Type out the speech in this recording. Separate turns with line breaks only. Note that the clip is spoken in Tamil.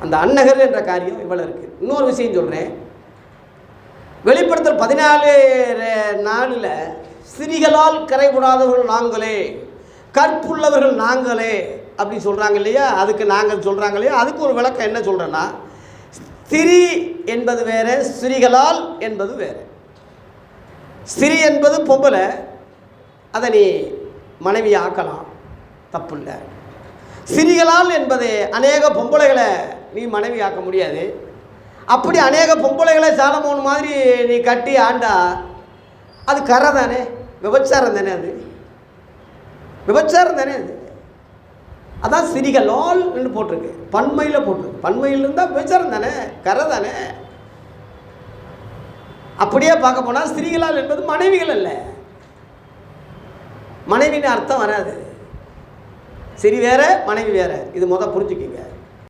அந்த அன்னகர் என்ற காரியம் இவ்வளோ இருக்குது. இன்னொரு விஷயம் சொல்கிறேன். வெளிப்படுத்தல் 14:4 ஸ்திரீகளால் கரைபடாதவர்கள் நாங்களே, கற்புள்ளவர்கள் நாங்களே அப்படி சொல்கிறாங்க இல்லையா? அதுக்கு நாங்கள் சொல்கிறாங்க இல்லையா? அதுக்கு ஒரு விளக்கம் என்ன சொல்கிறேன்னா, ஸ்திரீ என்பது வேறு, ஸ்திரீகளால் என்பது வேறு. ஸ்திரீ என்பது பொம்பளை, அதை நீ மனைவி ஆக்கலாம், தப்பு இல்லை. ஸ்திரீகளால் என்பது அநேக பொம்பளைகளை நீ மனைவி ஆக்க முடியாது. அப்படி அநேக பொம்பளைகளை சாலமோன் மாதிரி நீ கட்டி ஆண்டா அது கரை தானே, விபச்சாரம் தானே, அது விபச்சாரம் தானே. அது அதான் ஸ்திரீகளால் என்று போட்டிருக்கு, பன்மையில் போட்டிருக்கு. பன்மையில் இருந்தால் விபச்சாரம் தானே, கரை தானே. அப்படியே பார்க்க போனால் ஸ்திரீகளால் என்பது மனைவிகள் அல்ல, மனைவின்னு அர்த்தம் வராது. சரி வேற, மனைவி வேற. இது புரிஞ்சுக்கிங்க.